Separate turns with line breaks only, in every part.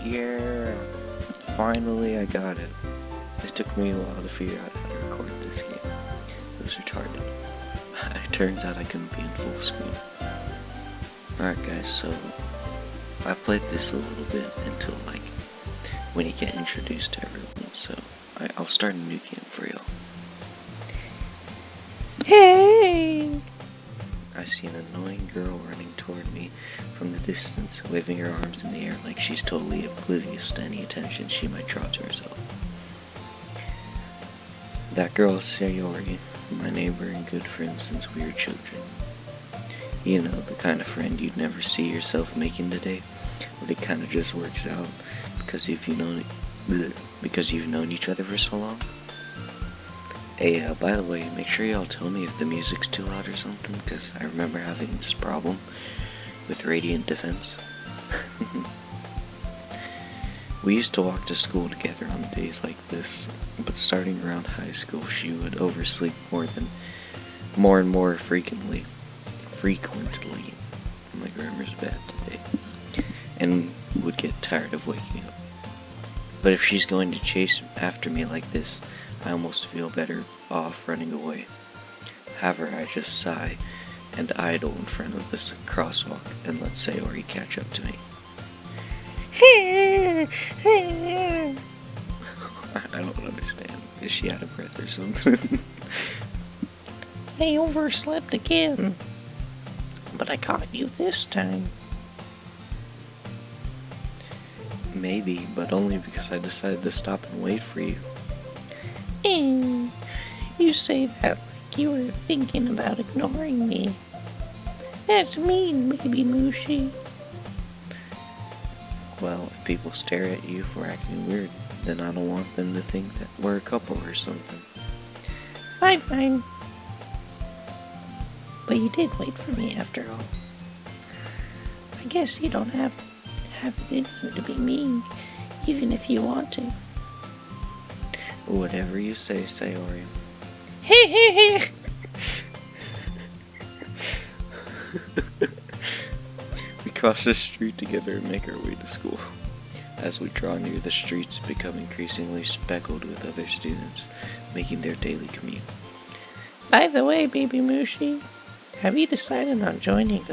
Yeah, finally I got it. It took me a while to figure out how to record this game. It was retarded. It turns out I couldn't be in full screen. Alright guys, so I played this a little bit until like when you get introduced to everyone, so I'll start a new game for y'all. Hey! I see an annoying girl running toward me from the distance, waving her arms in the air like she's totally oblivious to any attention she might draw to herself. That girl is Sayori, my neighbor and good friend since we were children. You know, the kind of friend you'd never see yourself making today, but it kind of just works out because you've known each other for so long. Hey, by the way, make sure y'all tell me if the music's too loud or something, because I remember having this problem with Radiant Defense. We used to walk to school together on days like this, but starting around high school she would oversleep more and more frequently. My grammar's bad today. And would get tired of waking up. But if she's going to chase after me like this, I almost feel better off running away. However, I just sigh and idle in front of this crosswalk and let Sayori catch up to me. I don't understand. Is she out of breath or something?
I overslept again, but I caught you this time.
Maybe, but only because I decided to stop and wait for you.
You say that like you were thinking about ignoring me. That's mean, baby Mushi.
Well, if people stare at you for acting weird, then I don't want them to think that we're a couple or something.
Fine. But you did wait for me after all. I guess you don't have it in you to be mean, even if you want to.
Whatever you say, Sayori.
Hey.
We cross the street together and make our way to school. As we draw near, the streets become increasingly speckled with other students making their daily commute.
By the way, baby Mushi, have you decided on joining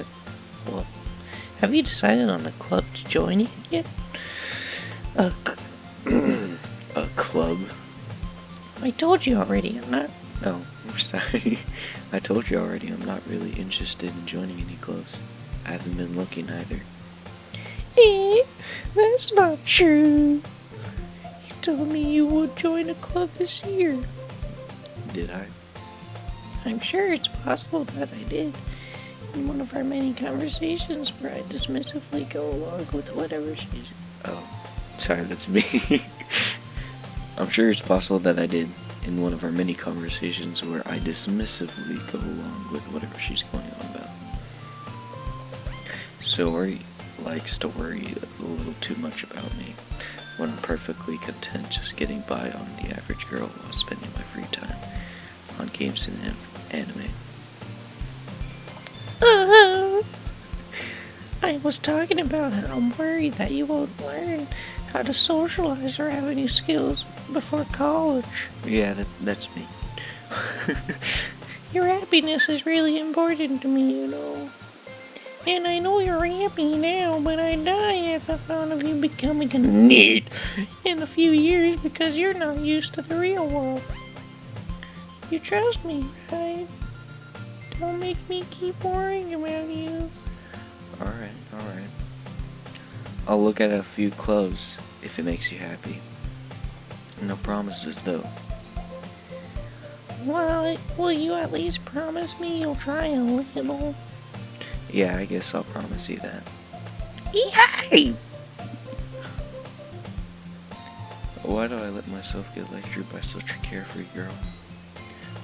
have you decided on a club to join yet?
A club?
I told you already, I'm not.
Oh, I'm sorry. I told you already I'm not really interested in joining any clubs. I haven't been looking either.
That's not true. You told me you would join a club this year.
Did I?
I'm sure it's possible that I did. In one of our many conversations where I dismissively go along with whatever she's...
Oh, sorry, that's me. I'm sure it's possible that I did in one of our many conversations where I dismissively go along with whatever she's going on about. Sayori likes to worry a little too much about me, when I'm perfectly content just getting by on the average girl while spending my free time on games and anime.
I was talking about how I'm worried that you won't learn how to socialize or have any skills before college.
Yeah, that's me.
Your happiness is really important to me, you know. And I know you're happy now, but I die at the thought of you becoming a nerd in a few years because you're not used to the real world. You trust me, right? Don't make me keep worrying about you.
Alright. I'll look at a few clubs if it makes you happy. No promises though.
Well, will you at least promise me you'll try a little?
Yeah, I guess I'll promise you that.
Yay!
Why do I let myself get lectured by such a carefree girl?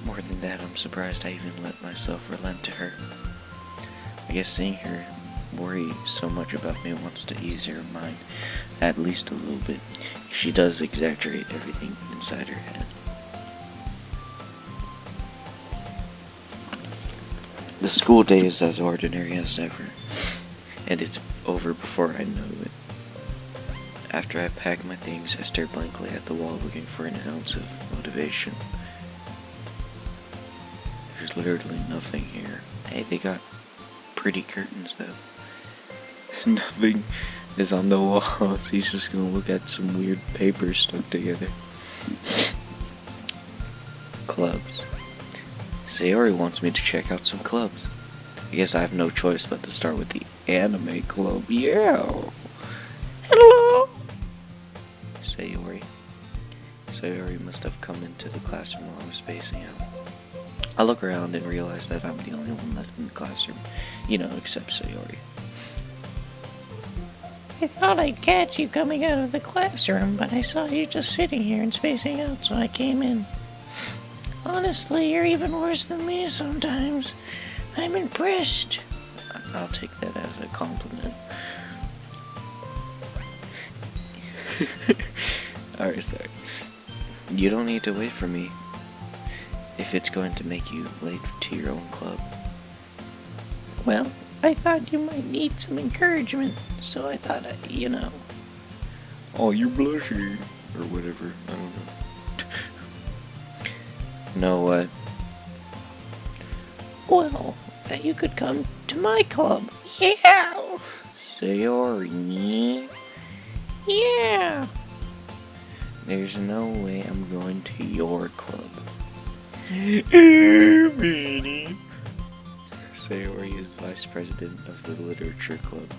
More than that, I'm surprised I even let myself relent to her. I guess seeing her worry so much about me wants to ease her mind at least a little bit. She does exaggerate everything inside her head. The school day is as ordinary as ever, and it's over before I know it. After I pack my things, I stare blankly at the wall looking for an ounce of motivation. There's literally nothing here. Hey, they got pretty curtains though. Nothing is on the walls. He's just gonna look at some weird papers stuck together. Clubs. Sayori wants me to check out some clubs. I guess I have no choice but to start with the anime club. Yeah!
Hello?
Sayori. Sayori must have come into the classroom while I was spacing out. I look around and realize that I'm the only one left in the classroom. You know, except Sayori.
I thought I'd catch you coming out of the classroom, but I saw you just sitting here and spacing out, so I came in. Honestly, you're even worse than me sometimes. I'm impressed.
I'll take that as a compliment. Alright, sorry. You don't need to wait for me if it's going to make you late to your own club.
Well, I thought you might need some encouragement, so I thought,
Oh, you're blushing. Or whatever. I don't know. Know what?
Well, you could come to my club. Yeah!
Sayori.
Yeah!
There's no way I'm going to your club. Sayori is vice president of the literature club.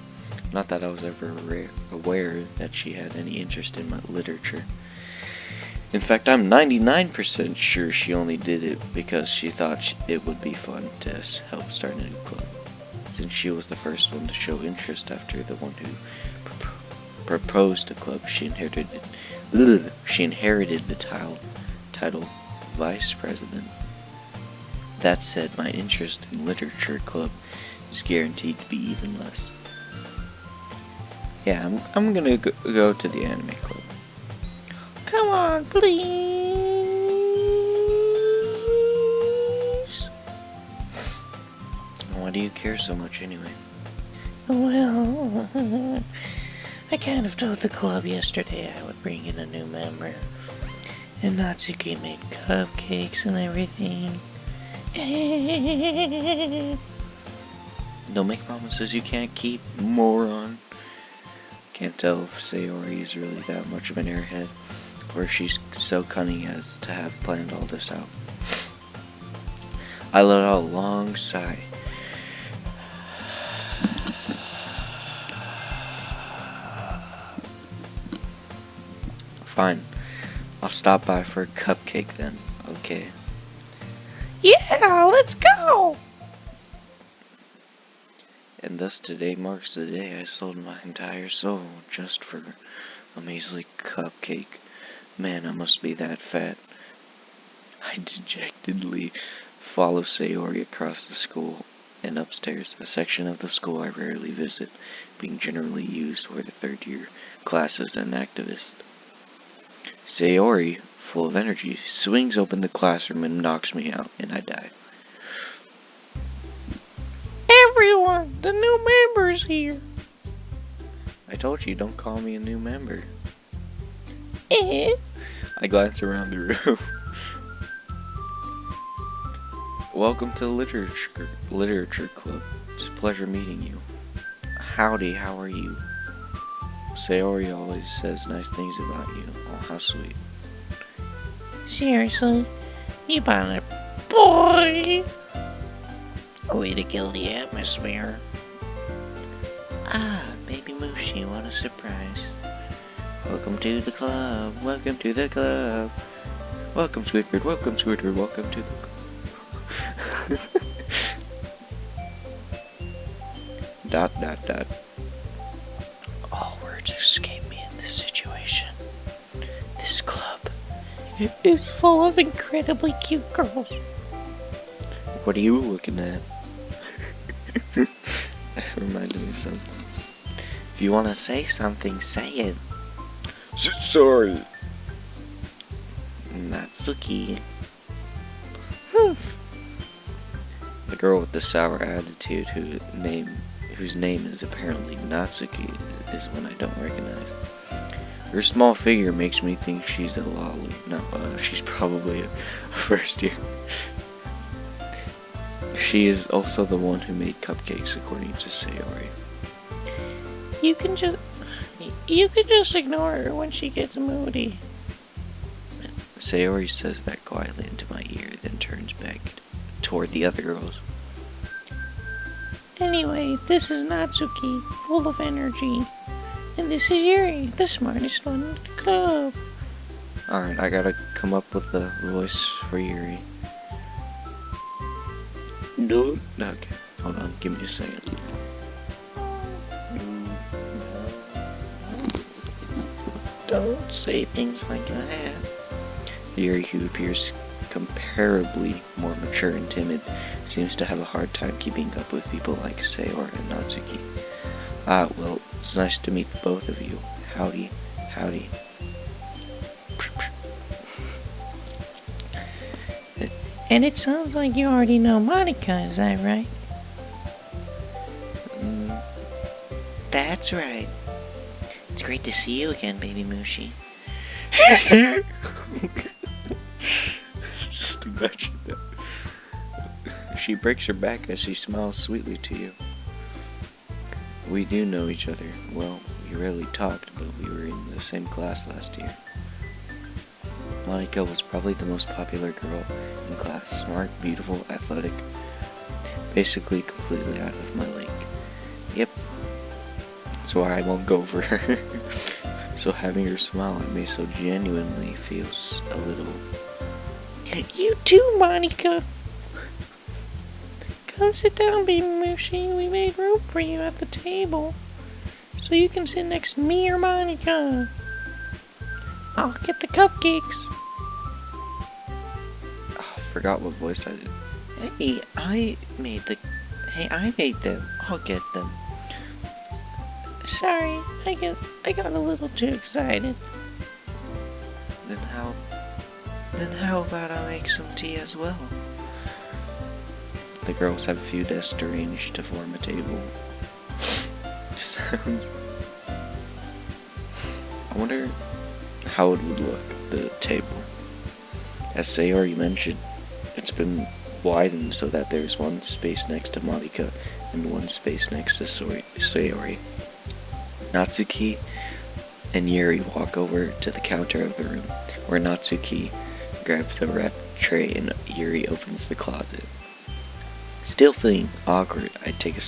Not that I was ever aware that she had any interest in my literature. In fact, I'm 99% sure she only did it because she thought it would be fun to help start a new club. Since she was the first one to show interest after the one who proposed the club, she inherited the title vice president. That said, my interest in literature club is guaranteed to be even less. Yeah, I'm gonna go to the anime club.
Come on, please.
Why do you care so much anyway?
Well, I kind of told the club yesterday I would bring in a new member. And Natsuki made cupcakes and everything.
Don't make promises you can't keep, moron. Can't tell if Sayori is really that much of an airhead, or if she's so cunning as to have planned all this out. I let out a long sigh. Fine. I'll stop by for a cupcake then, okay?
Yeah, let's go!
And thus today marks the day I sold my entire soul just for a measly cupcake. Man, I must be that fat. I dejectedly follow Sayori across the school and upstairs, a section of the school I rarely visit, being generally used for the third-year classes and activists. Sayori, full of energy, swings open the classroom and knocks me out, and I die.
Everyone, the new member's here.
I told you, don't call me a new member.
Eh?
I glance around the room. Welcome to the literature club. It's a pleasure meeting you. Howdy, how are you? Sayori always says nice things about you. Oh, how sweet.
Seriously? You bought a boy? A way to kill the atmosphere. Ah, baby Mushi, what a surprise.
Welcome to the club. Welcome to the club. Welcome, Squidward. Welcome, Squidward. Welcome to the club. Dot, dot, dot.
All words escape me in this situation. This club is full of incredibly cute girls.
What are you looking at? That reminded me of something. If you want to say something, say it. Sorry. Natsuki. The girl with the sour attitude whose name is apparently Natsuki is one I don't recognize. Her small figure makes me think she's a lolly. No, she's probably a first year. She is also the one who made cupcakes, according to Sayori.
You can just ignore her when she gets moody.
Sayori says that quietly into my ear, then turns back toward the other girls.
Anyway, this is Natsuki, full of energy. And this is Yuri, the smartest one in the club.
Alright, I gotta come up with the voice for Yuri. No. Okay, hold on, give me a second.
Don't say things like that.
Yuri, who appears comparably more mature and timid, seems to have a hard time keeping up with people like Sayori and Natsuki. Ah, well, it's nice to meet both of you. Howdy, howdy.
And it sounds like you already know Monica, is that right?
That's right. It's great to see you again, baby Mushi. Just imagine that. She breaks her back as she smiles sweetly to you. We do know each other. Well, we rarely talked, but we were in the same class last year. Monica was probably the most popular girl in class. Smart, beautiful, athletic. Basically completely out of my league. Yep. That's why I won't go for her. So having her smile at me so genuinely feels a little...
You too, Monica. Come sit down, baby Mushi. We made room for you at the table. So you can sit next to me or Monica. I'll get the cupcakes.
Oh, I forgot what voice I did.
Hey, I made them. I'll get them. Sorry, I got a little too excited.
Then how about I make some tea as well? The girls have a few desks arranged to form a table. Sounds... I wonder how it would look, the table. As Sayori mentioned, it's been widened so that there's one space next to Monica and one space next to Sayori. Natsuki and Yuri walk over to the counter of the room, where Natsuki grabs the wrapped tray and Yuri opens the closet. Still feeling awkward, I take a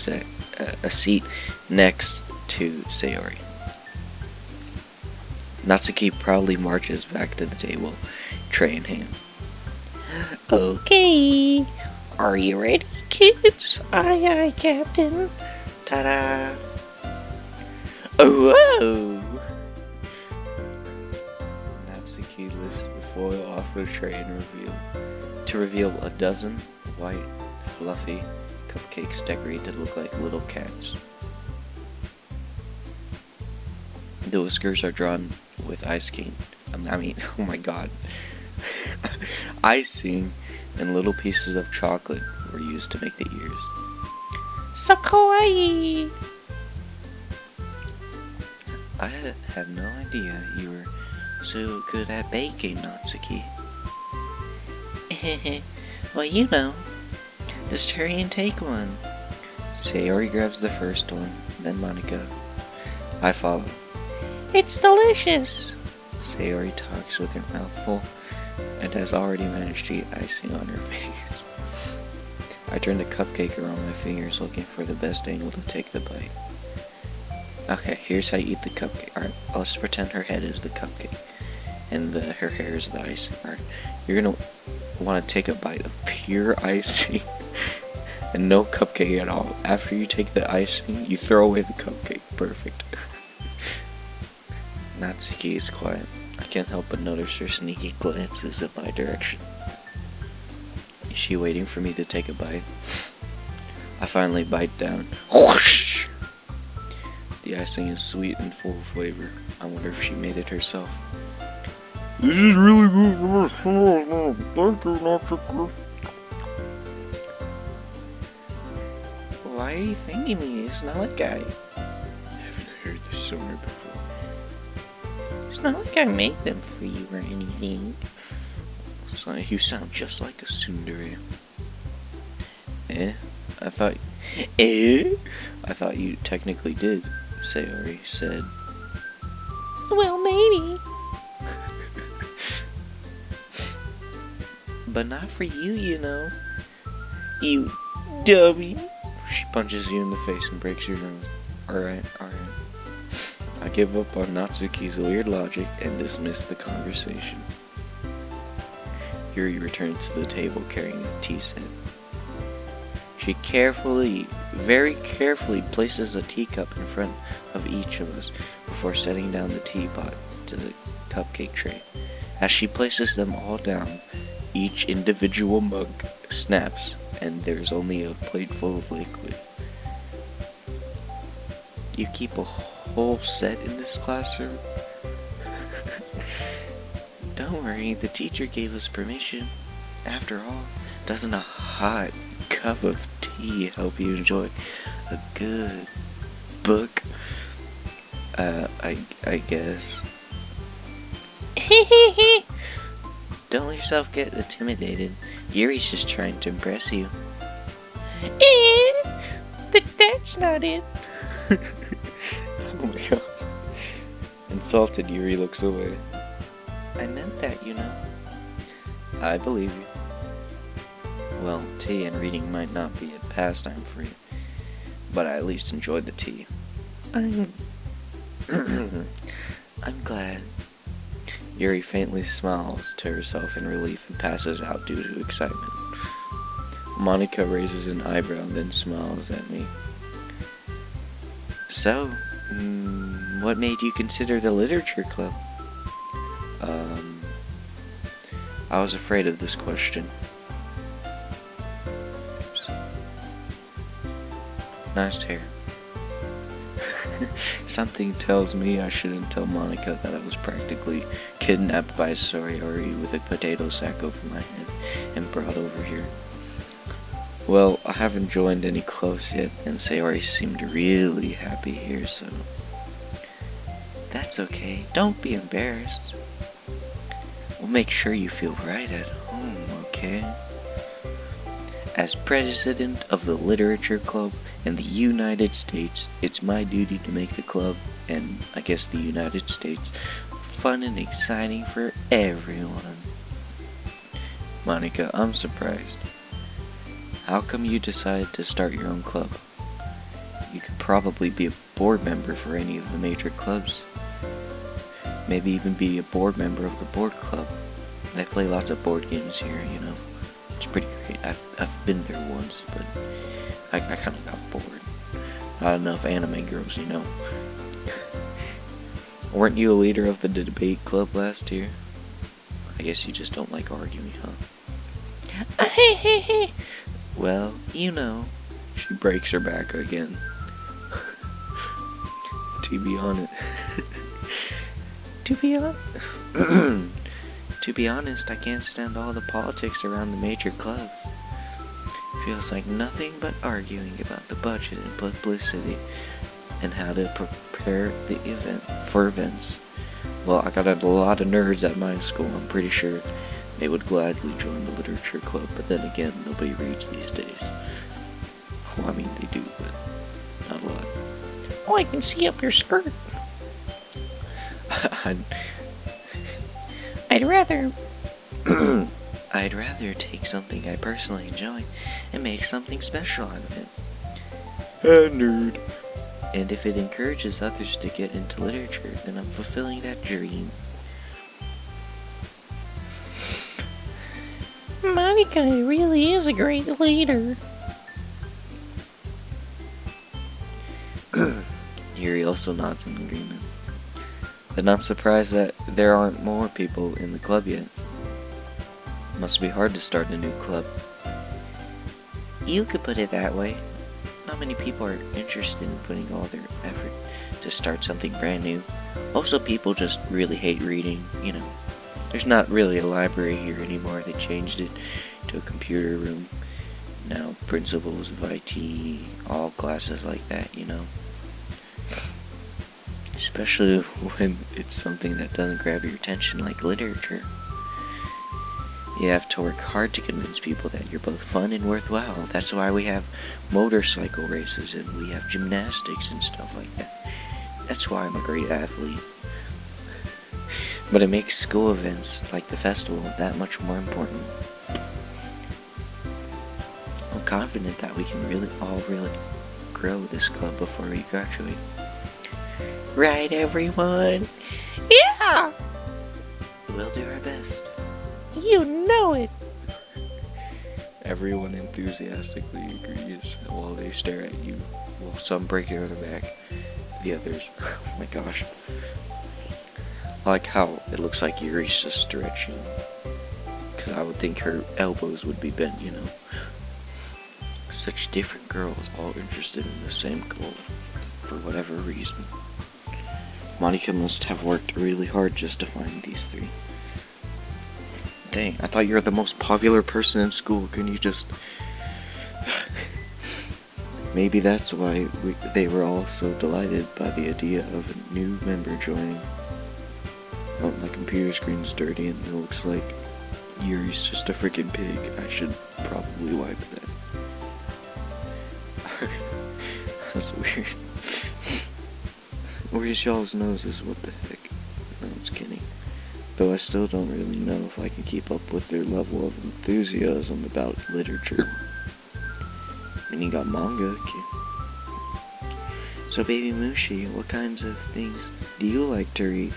seat next to Sayori. Natsuki proudly marches back to the table, tray in hand.
Okay, are you ready, kids? Aye, aye, Captain.
Ta-da! Oh, whoa! Natsuki lifts the foil off the tray and reveal a dozen white, fluffy cupcakes decorated to look like little cats. The whiskers are drawn with icing. Oh my god. Icing and little pieces of chocolate were used to make the ears.
So kawaii!
I had no idea you were so good at baking, Natsuki.
Well, you know.
Just hurry and take one. Sayori grabs the first one, then Monica. I follow.
It's delicious.
Sayori talks with her mouth full and has already managed to eat icing on her face. I turn the cupcake around my fingers looking for the best angle to take the bite. Okay, here's how you eat the cupcake. Alright, let's pretend her head is the cupcake and her hair is the icing. Alright, you're gonna want to take a bite of pure icing and no cupcake at all. After you take the icing, you throw away the cupcake. Perfect. Natsuki is quiet. I can't help but notice her sneaky glances in my direction. Is she waiting for me to take a bite? I finally bite down. Whoosh! The icing is sweet and full of flavor. I wonder if she made it herself. This is really good. Thank you, Natsuki.
Why are you thanking me? It's not like I
haven't heard this somewhere before.
It's not like I made them for you or anything.
So you sound just like a tsundere. Eh? I thought... Eh? I thought you technically did, Sayori said.
Well, maybe.
But not for you, you know. You dummy. She punches you in the face and breaks your nose. Alright. I give up on Natsuki's weird logic and dismiss the conversation. Yuri returns to the table carrying a tea set. She very carefully places a teacup in front of each of us before setting down the teapot to the cupcake tray. As she places them all down, each individual mug snaps and there's only a plate full of liquid. You keep a whole set in this classroom? Don't worry, the teacher gave us permission. After all, doesn't a hot cup of tea help you enjoy a good book? I guess. Don't let yourself get intimidated. Yuri's just trying to impress you.
But that's not it.
Oh my god. Insulted, Yuri looks away. I meant that, you know. I believe you. Well, tea and reading might not be a pastime for you, but I at least enjoyed the tea. I'm glad. Yuri faintly smiles to herself in relief and passes out due to excitement. Monica raises an eyebrow and then smiles at me. So, what made you consider the literature club? I was afraid of this question. Nice hair. Something tells me I shouldn't tell Monica that I was practically kidnapped by Sayori with a potato sack over my head and brought over here. Well, I haven't joined any clubs yet, and Sayori seemed really happy here, so... That's okay. Don't be embarrassed. We'll make sure you feel right at home, okay? As president of the Literature Club in the United States, it's my duty to make the club, and I guess the United States, fun and exciting for everyone. Monica, I'm surprised. How come you decided to start your own club? You could probably be a board member for any of the major clubs. Maybe even be a board member of the board club. They play lots of board games here, you know. It's pretty great. I've been there once, but I kind of got bored. Not enough anime girls, you know. Weren't you a leader of the debate club last year? I guess you just don't like arguing, huh?
Hey.
Well, you know. She breaks her back again. To be honest. To be honest, I can't stand all the politics around the major clubs. Feels like nothing but arguing about the budget and publicity and how to prepare the events. Well, I got a lot of nerds at my school. I'm pretty sure they would gladly join the literature club, but then again, nobody reads these days. Well, I mean, they do, but not a lot.
Oh, I can see up your skirt. I'd rather
take something I personally enjoy and make something special out of it. A nerd. And if it encourages others to get into literature, then I'm fulfilling that dream.
Monica really is a great leader.
Yuri also nods in agreement. Then I'm surprised that there aren't more people in the club yet. Must be hard to start a new club. You could put it that way. Not many people are interested in putting all their effort to start something brand new. Also, people just really hate reading, you know. There's not really a library here anymore. They changed it to a computer room. Now, principles of IT, all classes like that, you know. especially when it's something that doesn't grab your attention like literature. You have to work hard to convince people that you're both fun and worthwhile. That's why we have motorcycle races and we have gymnastics and stuff like that. That's why I'm a great athlete. But it makes school events like the festival that much more important. I'm confident that we can really grow this club before we graduate. Right, everyone?
Yeah!
We'll do our best.
You know it!
Everyone enthusiastically agrees while they stare at you, while some break out of their back. The others, oh my gosh. I like how it looks like Yuri's just stretching. Because I would think her elbows would be bent, you know. Such different girls, all interested in the same goal, for whatever reason. Monica must have worked really hard just to find these three. Dang, I thought you were the most popular person in school. Can you just... Maybe that's why they were all so delighted by the idea of a new member joining. Oh, my computer screen's dirty and it looks like Yuri's just a freaking pig. I should probably wipe that. That's weird. Where's y'all's noses? What the heck? No, it's kidding. Though I still don't really know if I can keep up with their level of enthusiasm about literature. I mean, you got manga. So, Baby Mushi, what kinds of things do you like to read?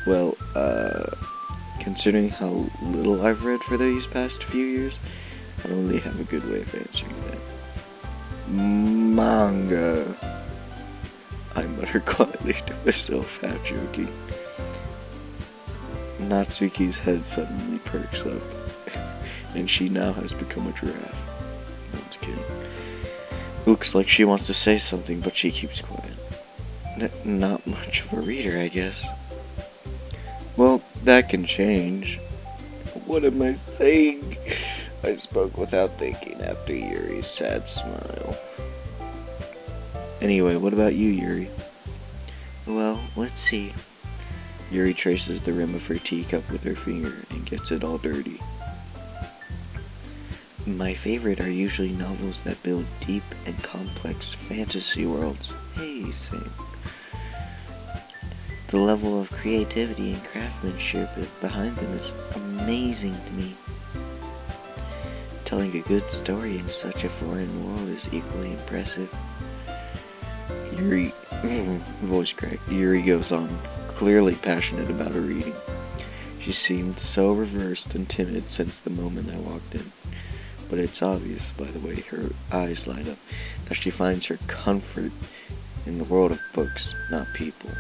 Well, considering how little I've read for these past few years, I don't really have a good way of answering that. Manga. I mutter quietly to myself, half joking. Natsuki's head suddenly perks up, and she now has become a giraffe. No, I'm just kidding. Looks like she wants to say something, but she keeps quiet. Not much of a reader, I guess. Well, that can change. What am I saying? I spoke without thinking after Yuri's sad smile. Anyway, what about you, Yuri? Well, let's see. Yuri traces the rim of her teacup with her finger and gets it all dirty. My favorite are usually novels that build deep and complex fantasy worlds. Hey, same. The level of creativity and craftsmanship behind them is amazing to me. Telling a good story in such a foreign world is equally impressive. Yuri, voice crack. Yuri goes on, clearly passionate about her reading. She seemed so reversed and timid since the moment I walked in. But it's obvious, by the way her eyes light up, that she finds her comfort in the world of books, not people.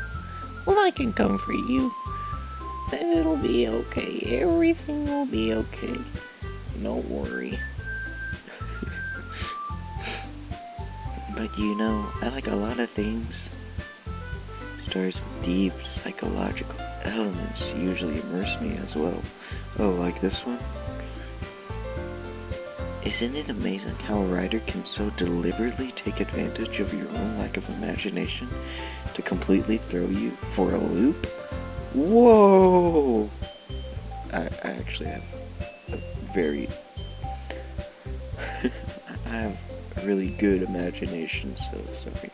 Well, I can comfort you. It'll be okay. Everything will be okay. Don't worry.
But you know, I like a lot of things. Stories with deep psychological elements usually immerse me as well. Oh, like this one? Isn't it amazing how a writer can so deliberately take advantage of your own lack of imagination to completely throw you for a loop? Whoa! I actually have a very... I have a really good imagination, so sorry.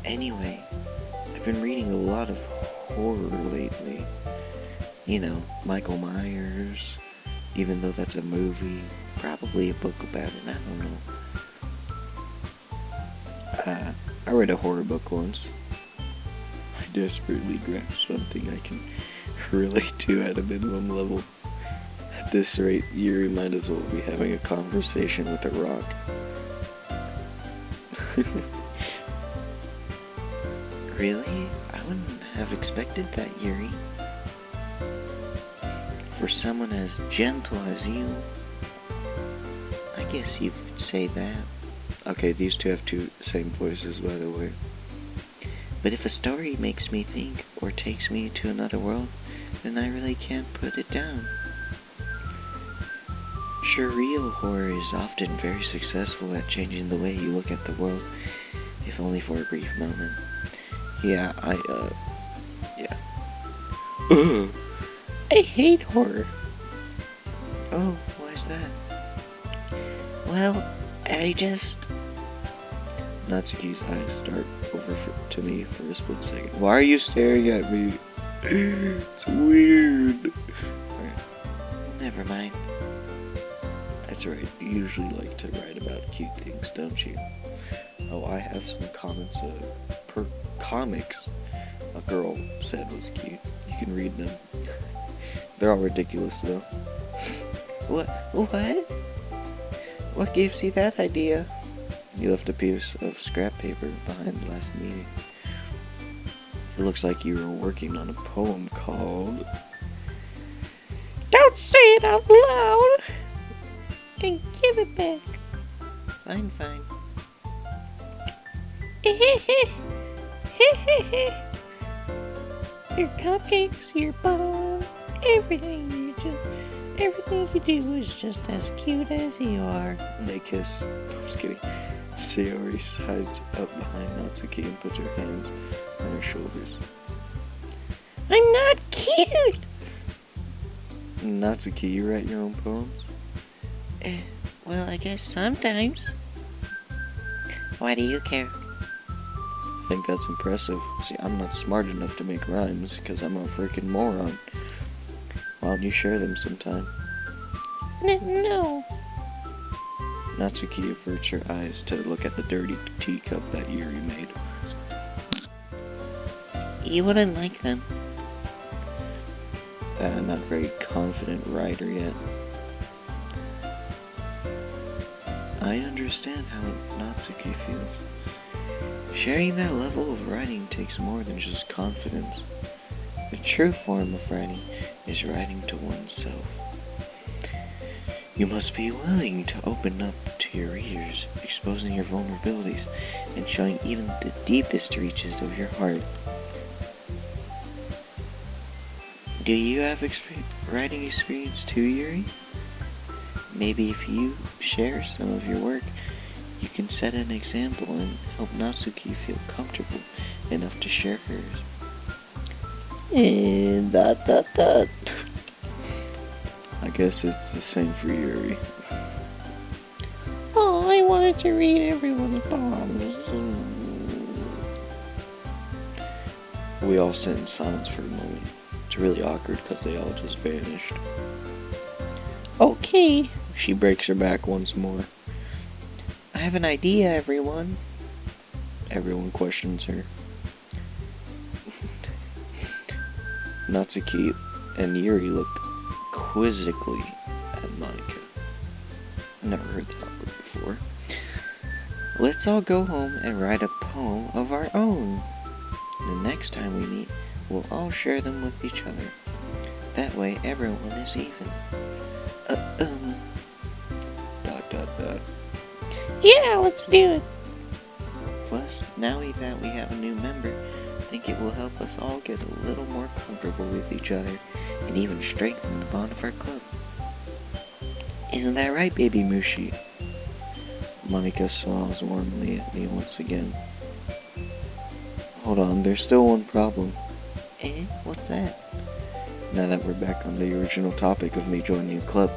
Anyway, I've been reading a lot of horror lately. You know, Michael Myers, even though that's a movie, probably a book about it, I don't know. I read a horror book once. I desperately grasped something I can relate to at a minimum level. At this rate, Yuri might as well be having a conversation with a rock. Really? I wouldn't have expected that, Yuri. For someone as gentle as you, I guess you could say that. Okay, these two have the same voices, by the way. But if a story makes me think or takes me to another world, then I really can't put it down. Surreal horror is often very successful at changing the way you look at the world, if only for a brief moment. Yeah, yeah. Ugh.
I hate horror.
Oh, why's that?
Well, I just...
Natsuki's eyes start over to me for a split second. Why are you staring at me? It's weird. Alright.
Never mind.
That's right, you usually like to write about cute things, don't you? Oh, I have some comments, comics a girl said was cute. You can read them. They're all ridiculous, though.
What? What gives you that idea?
You left a piece of scrap paper behind the last meeting. It looks like you were working on a poem called...
Don't say it out loud! And give it back.
Fine.
Your cupcakes, your bomb, everything you do is just as cute as you are.
They kiss. I'm just kidding. Sayori hides up behind Natsuki and puts her hands on her shoulders.
I'm not cute!
Natsuki, you write your own poems?
Well, I guess sometimes. Why do you care?
I think that's impressive. See, I'm not smart enough to make rhymes because I'm a freaking moron. Why don't you share them sometime?
No.
Natsuki averts her eyes to look at the dirty teacup that Yuri made.
You wouldn't like them.
Not very confident writer yet. I understand how Natsuki feels. Sharing that level of writing takes more than just confidence. The true form of writing is writing to oneself. You must be willing to open up to your readers, exposing your vulnerabilities, and showing even the deepest reaches of your heart. Do you have writing experience too, Yuri? Maybe if you share some of your work, you can set an example and help Natsuki feel comfortable enough to share hers.
And
I guess it's the same for Yuri.
Oh, I wanted to read everyone's poems.
We all sit in silence for a moment. It's really awkward because they all just vanished.
Okay.
She breaks her back once more.
I have an idea, everyone.
Everyone questions her. Natsuki and Yuri looked quizzically at Monika. I never heard that word before. Let's all go home and write a poem of our own. The next time we meet, we'll all share them with each other. That way everyone is even.
Yeah, let's do it.
Plus, now that we have a new member, I think it will help us all get a little more comfortable with each other and even strengthen the bond of our club. Isn't that right, baby Mushi? Monika smiles warmly at me once again. Hold on, there's still one problem.
What's that?
Now that we're back on the original topic of me joining a club,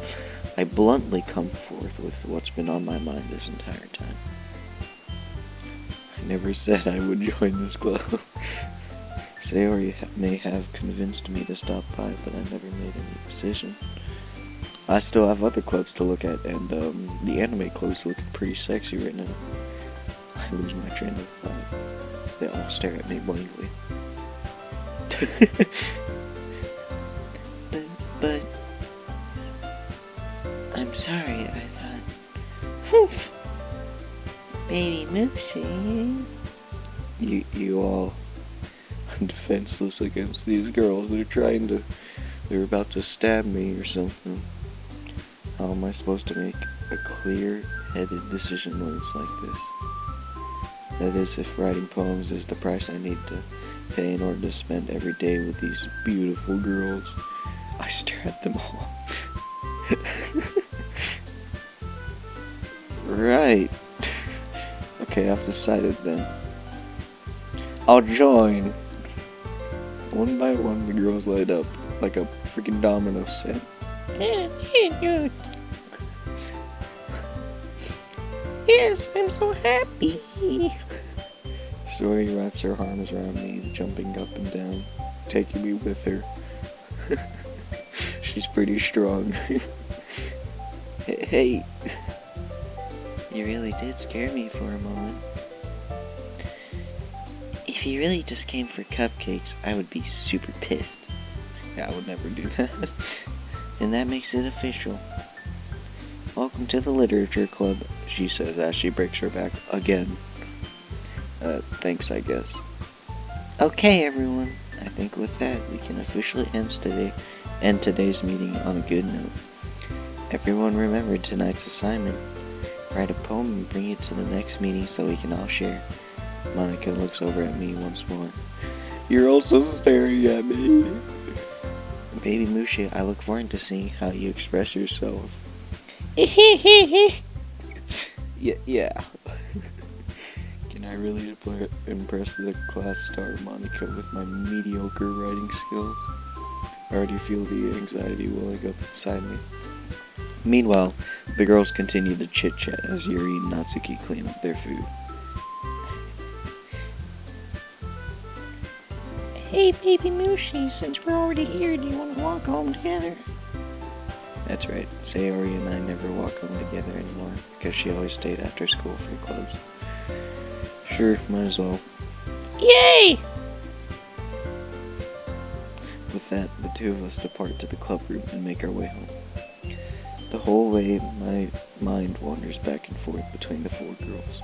I bluntly come forth with what's been on my mind this entire time. I never said I would join this club. Sayori may have convinced me to stop by, but I never made any decision. I still have other clubs to look at, and the anime club's looking pretty sexy right now. I lose my train of thought. They all stare at me blankly.
But I'm sorry, I thought... Baby Moopsie...
You all are defenseless against these girls. They're about to stab me or something. How am I supposed to make a clear-headed decision when it's like this? That is, if writing poems is the price I need to pay in order to spend every day with these beautiful girls. I stare at them all. Right. Okay, I've decided then. I'll join. One by one, the girls light up like a freaking domino set.
Yes, I'm so happy.
Story wraps her arms around me, jumping up and down, taking me with her. She's pretty strong. Hey, you really did scare me for a moment. If you really just came for cupcakes, I would be super pissed. Yeah, I would never do that. And that makes it official. Welcome to the literature club, she says as she breaks her back again. Thanks, I guess. Okay, everyone. I think with that, we can officially end today's meeting on a good note. Everyone remember tonight's assignment. Write a poem and bring it to the next meeting so we can all share. Monica looks over at me once more. You're also staring at me. Baby Musha, I look forward to seeing how you express yourself. Yeah. Can I really impress the class star Monica with my mediocre writing skills? I already feel the anxiety welling up inside me. Meanwhile, the girls continue to chit-chat as Yuri and Natsuki clean up their food.
Hey, baby Mushi, since we're already here, do you want to walk home together?
That's right, Sayori and I never walk home together anymore, because she always stayed after school for clubs. Sure, might as well.
Yay!
With that, the two of us depart to the club room and make our way home. The whole way, my mind wanders back and forth between the four girls.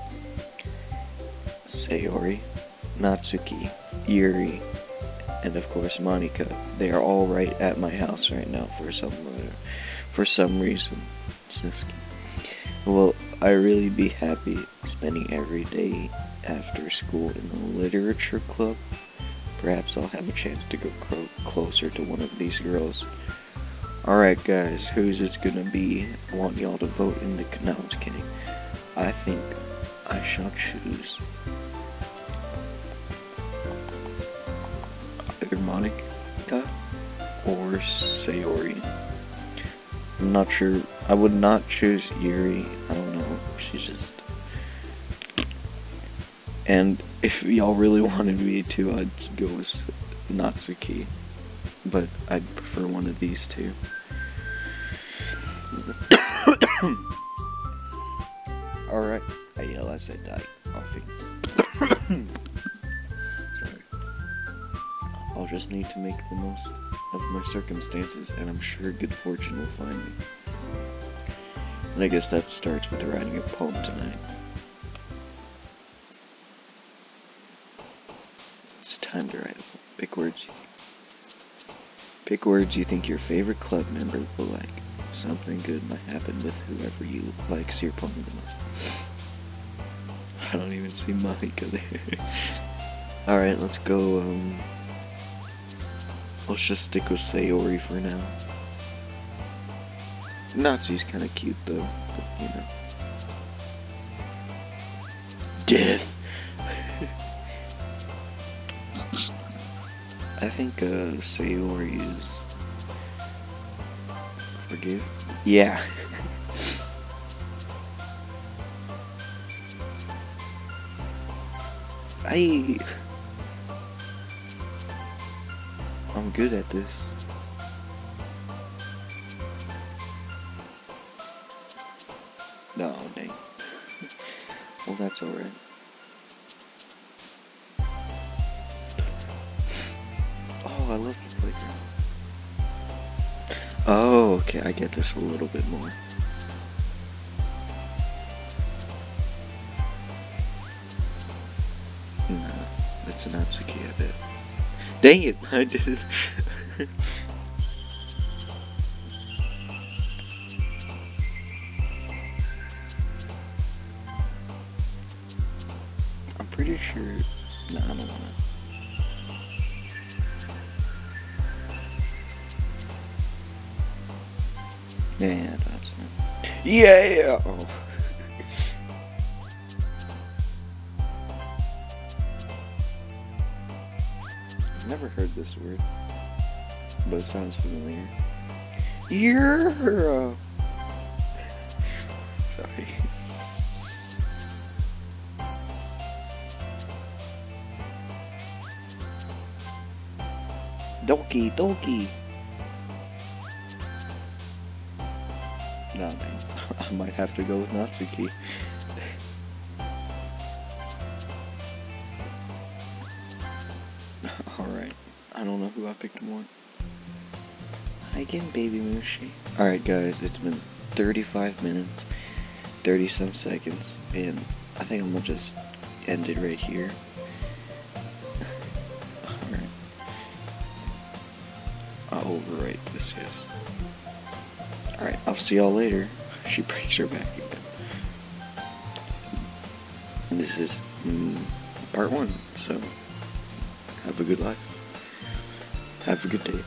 Sayori, Natsuki, Yuri, and of course Monica. They are all right at my house right now for some reason. Will I really be happy spending every day after school in the literature club? Perhaps I'll have a chance to go closer to one of these girls. Alright guys, who's it gonna be? I want y'all to vote in the... No, I'm just kidding. I think I shall choose either Monica or Sayori. I'm not sure. I would not choose Yuri. I don't know. She's just... And if y'all really wanted me to, I'd go with Natsuki. But I'd prefer one of these two. Alright, I yell as I die coughing. Sorry. I'll just need to make the most of my circumstances, and I'm sure good fortune will find me. And I guess that starts with writing a poem tonight. It's time to write a pick words. Pick words you think your favorite club member will like. Something good might happen with whoever you likes your poem the most. I don't even see Monica there. Alright, let's go, let's just stick with Sayori for now. Natsu's kinda cute though, but you know. Death! I think, Sayori is... Forgive? Yeah. I'm good at this. No, dang. Well, that's alright. Oh, I love the playground. Oh, okay, I get this a little bit more. No, that's an Natsuki, I bet. Dang it, I did it. I'm pretty sure... No, I don't wanna... Yeah, that's not... Yeah! Oh. Never heard this word, but it sounds familiar. Yeah. Sorry. Doki Doki. Nah, man. I might have to go with Natsuki. Alright. I don't know who I picked more. Hi again, baby Mushi. Alright, guys. It's been 35 minutes, 30 some seconds, and I think I'm gonna just end it right here. Alright. I'll overwrite this, yes. Alright, I'll see y'all later. She breaks her back again. This is part 1, so have a good life. Have a good day.